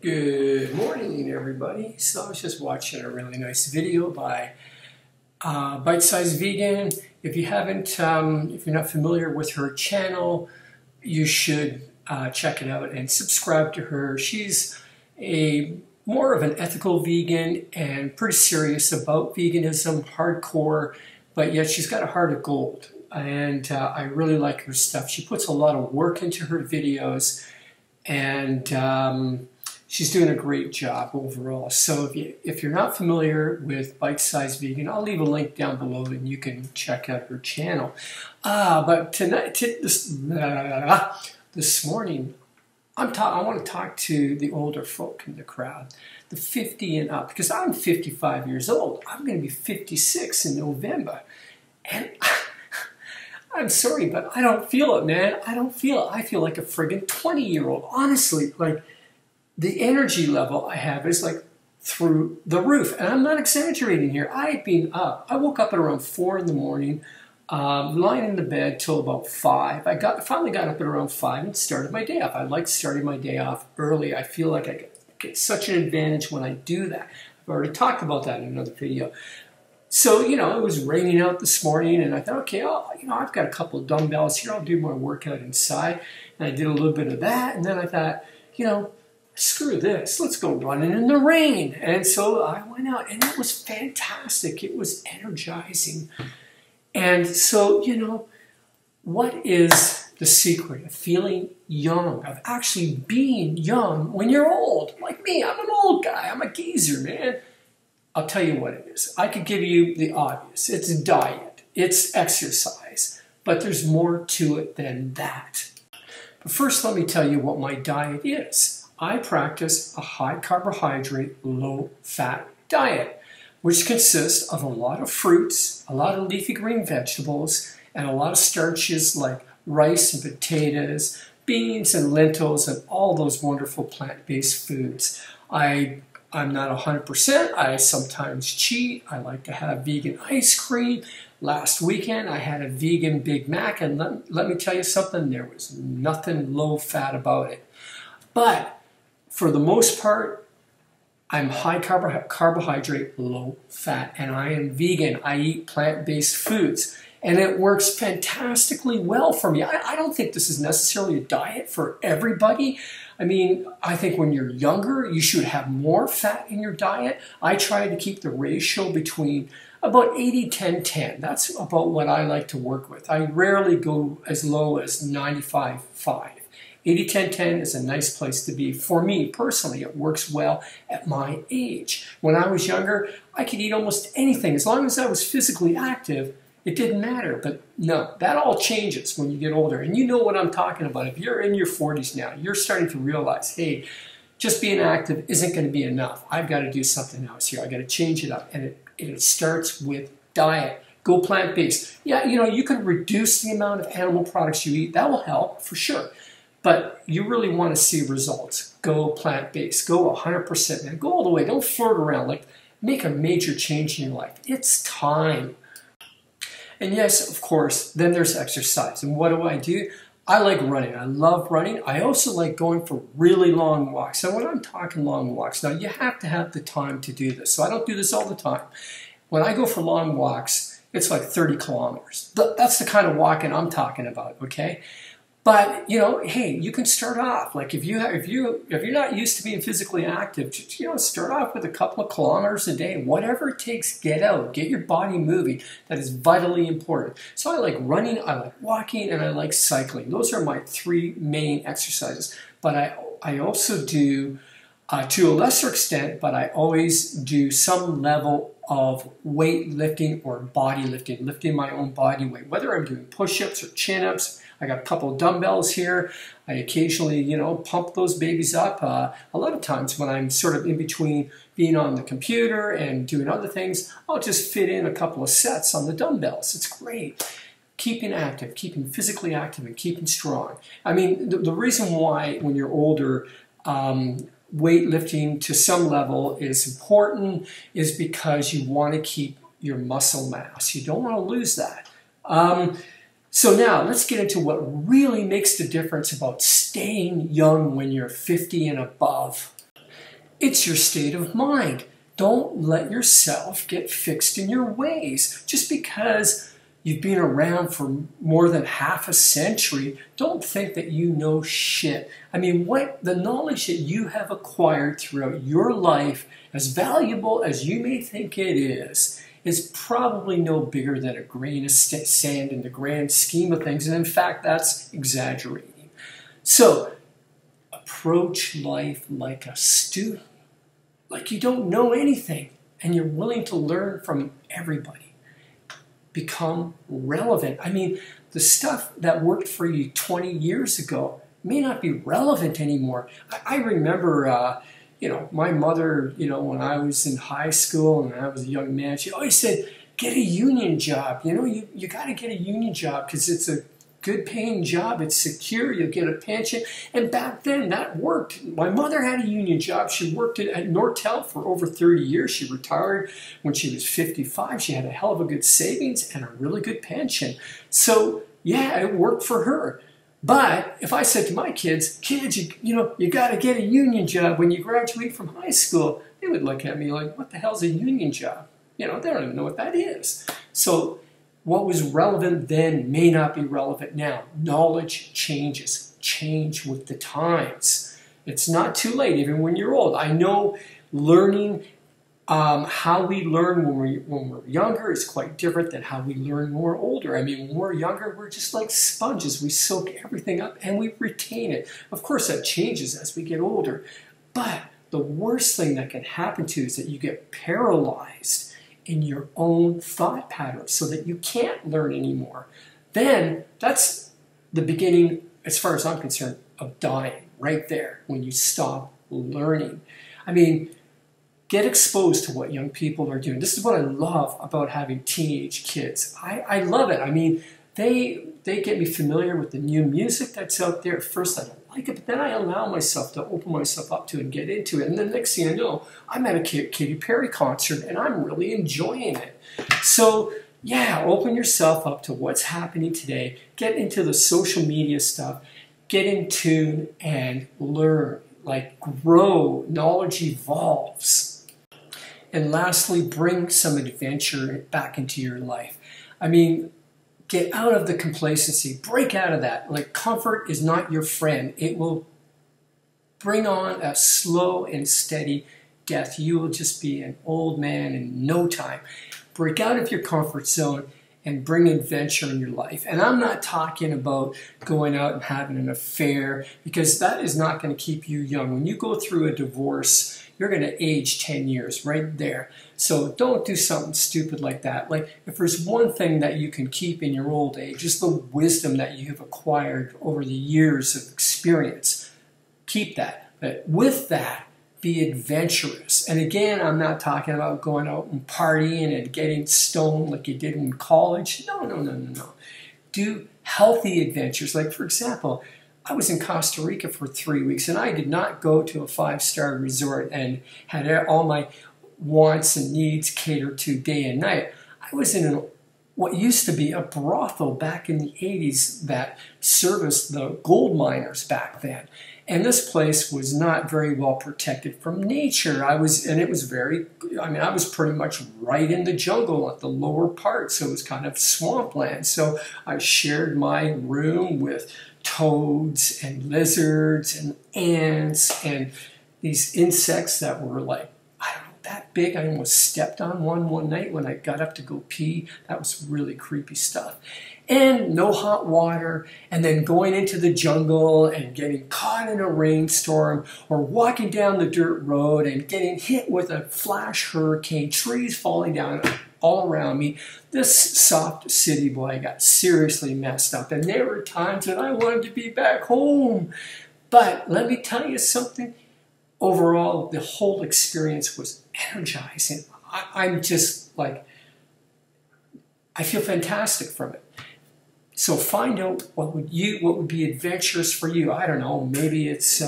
Good morning, everybody. So I was just watching a really nice video by Bite-Sized Vegan. If you haven't, if you're not familiar with her channel, you should check it out and subscribe to her. She's more of an ethical vegan and pretty serious about veganism, hardcore, but yet she's got a heart of gold. And I really like her stuff. She puts a lot of work into her videos, and she's doing a great job overall. So if you're not familiar with Bite-Sized Vegan, I'll leave a link down below and you can check out her channel. But tonight, this morning, I want to talk to the older folk in the crowd, the 50 and up, because I'm 55 years old. I'm going to be 56 in November. And I'm sorry, but I don't feel it, man. I don't feel it. I feel like a friggin' 20-year-old. Honestly, like, the energy level I have is like through the roof. And I'm not exaggerating here. I've been up. I woke up at around 4 in the morning, lying in the bed till about 5. I finally got up at around 5 and started my day off. I like starting my day off early. I feel like I get such an advantage when I do that. I've already talked about that in another video. So, you know, it was raining out this morning, and I thought, okay, I've got a couple of dumbbells here. I'll do my workout inside. And I did a little bit of that, and then I thought, screw this, let's go running in the rain. And so I went out, and it was fantastic. It was energizing. And so, what is the secret of feeling young, of actually being young when you're old? Like me, I'm an old guy. I'm a geezer, man. I'll tell you what it is. I could give you the obvious. It's diet. It's exercise. But there's more to it than that. But first, let me tell you what my diet is. I practice a high carbohydrate, low fat diet, which consists of a lot of fruits, a lot of leafy green vegetables, and a lot of starches like rice and potatoes, beans and lentils, and all those wonderful plant-based foods. I'm not 100%. I sometimes cheat. I like to have vegan ice cream. Last weekend, I had a vegan Big Mac, and let me tell you something, there was nothing low fat about it. But for the most part, I'm high carbohydrate, low fat, and I am vegan. I eat plant-based foods, and it works fantastically well for me. I don't think this is necessarily a diet for everybody. I mean, I think when you're younger, you should have more fat in your diet. I try to keep the ratio between about 80-10-10. That's about what I like to work with. I rarely go as low as 95-5. 80-10-10 is a nice place to be. For me, personally, it works well at my age. When I was younger, I could eat almost anything. As long as I was physically active, it didn't matter. But no, that all changes when you get older. And you know what I'm talking about. If you're in your 40s now, you're starting to realize, hey, just being active isn't going to be enough. I've got to do something else here. I've got to change it up. And it starts with diet. Go plant-based. Yeah, you can reduce the amount of animal products you eat. That will help, for sure. But you really want to see results. Go plant-based. Go 100%, man. Go all the way. Don't flirt around. Like, make a major change in your life. It's time. And yes, of course, then there's exercise. And what do? I like running. I love running. I also like going for really long walks. So when I'm talking long walks, now you have to have the time to do this. So I don't do this all the time. When I go for long walks, it's like 30 kilometers. That's the kind of walking I'm talking about, okay? But, hey, you can start off. Like, if you're not used to being physically active, just, start off with a couple of kilometers a day. Whatever it takes, get out. Get your body moving. That is vitally important. So I like running, I like walking, and I like cycling. Those are my 3 main exercises. But I also do, to a lesser extent, but I always do some level of weightlifting or body lifting, lifting my own body weight, whether I'm doing push-ups or chin-ups. I got a couple of dumbbells here. I occasionally, pump those babies up. A lot of times when I'm sort of in between being on the computer and doing other things, I'll just fit in a couple of sets on the dumbbells. It's great. Keeping active, keeping physically active, and keeping strong. I mean, the reason why when you're older, weightlifting to some level is important is because you want to keep your muscle mass. You don't want to lose that. So now let's get into what really makes the difference about staying young when you're 50 and above. It's your state of mind. Don't let yourself get fixed in your ways. Just because you've been around for more than half a century, don't think that you know shit. I mean, the knowledge that you have acquired throughout your life, as valuable as you may think it is probably no bigger than a grain of sand in the grand scheme of things. And in fact, that's exaggerating. So, approach life like a student, like you don't know anything, and you're willing to learn from everybody. Become relevant. I mean, the stuff that worked for you 20 years ago may not be relevant anymore. I remember, my mother, when I was in high school and I was a young man, she always said, get a union job. You got to get a union job because it's a good paying job. It's secure. You'll get a pension. And back then that worked. My mother had a union job. She worked at Nortel for over 30 years. She retired when she was 55. She had a hell of a good savings and a really good pension. So yeah, it worked for her. But if I said to my kids, you got to get a union job when you graduate from high school, they would look at me like, what the hell's a union job? They don't even know what that is. So what was relevant then may not be relevant now. Knowledge changes. Change with the times. It's not too late, even when you're old. I know learning, how we learn when we're younger is quite different than how we learn when we're older. I mean, when we're younger, we're just like sponges. We soak everything up and we retain it. Of course, that changes as we get older. But the worst thing that can happen to you is that you get paralyzed in your own thought patterns so that you can't learn anymore. Then that's the beginning, as far as I'm concerned, of dying right there when you stop learning. I mean, get exposed to what young people are doing. This is what I love about having teenage kids. I love it. I mean, they get me familiar with the new music that's out there. At first, I don't like it, but then I allow myself to open myself up to it and get into it. And then next thing I know, I'm at a Katy Perry concert and I'm really enjoying it. So yeah, open yourself up to what's happening today. Get into the social media stuff. Get in tune and learn. Like, grow. Knowledge evolves. And lastly, bring some adventure back into your life. I mean, get out of the complacency. Break out of that. Like, comfort is not your friend. It will bring on a slow and steady death. You will just be an old man in no time. Break out of your comfort zone and bring adventure in your life. And I'm not talking about going out and having an affair, because that is not going to keep you young. When you go through a divorce, you're going to age 10 years right there. So don't do something stupid like that. Like, if there's one thing that you can keep in your old age, is the wisdom that you have acquired over the years of experience. Keep that. But with that, be adventurous. And again, I'm not talking about going out and partying and getting stoned like you did in college. No. Do healthy adventures. Like, for example, I was in Costa Rica for 3 weeks, and I did not go to a 5-star resort and had all my wants and needs catered to day and night. I was in what used to be a brothel back in the 80s that serviced the gold miners back then. And this place was not very well protected from nature. I was pretty much right in the jungle at the lower part, so it was kind of swampland. So I shared my room with toads and lizards and ants and these insects that were like, I don't know, that big. I almost stepped on one night when I got up to go pee. That was really creepy stuff. And no hot water, and then going into the jungle and getting caught in a rainstorm, or walking down the dirt road and getting hit with a flash hurricane, trees falling down all around me. This soft city boy got seriously messed up, and there were times that I wanted to be back home. But let me tell you something. Overall, the whole experience was energizing. I'm just like, I feel fantastic from it. So find out what would be adventurous for you. I don't know, maybe it's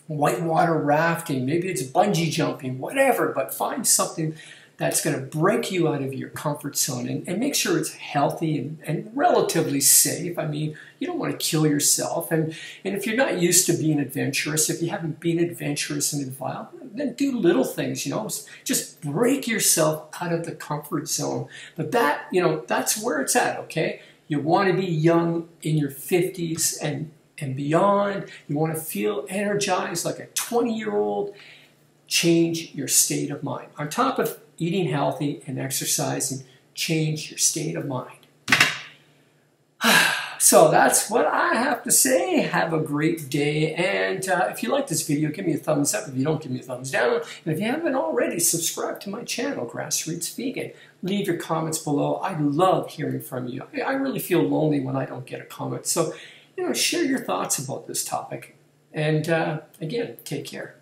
whitewater rafting, maybe it's bungee jumping, whatever, but find something that's going to break you out of your comfort zone and make sure it's healthy and relatively safe. I mean, you don't want to kill yourself. And if you're not used to being adventurous, if you haven't been adventurous in a while, then do little things, you know, just break yourself out of the comfort zone. But that, you know, that's where it's at, okay? You want to be young in your 50s and beyond. You want to feel energized like a 20-year-old. Change your state of mind. On top of eating healthy and exercising, change your state of mind. So that's what I have to say. Have a great day. And if you like this video, give me a thumbs up. If you don't, give me a thumbs down. And if you haven't already, subscribe to my channel, Grassroots Vegan. Leave your comments below. I love hearing from you. I really feel lonely when I don't get a comment. So, you know, share your thoughts about this topic. And again, take care.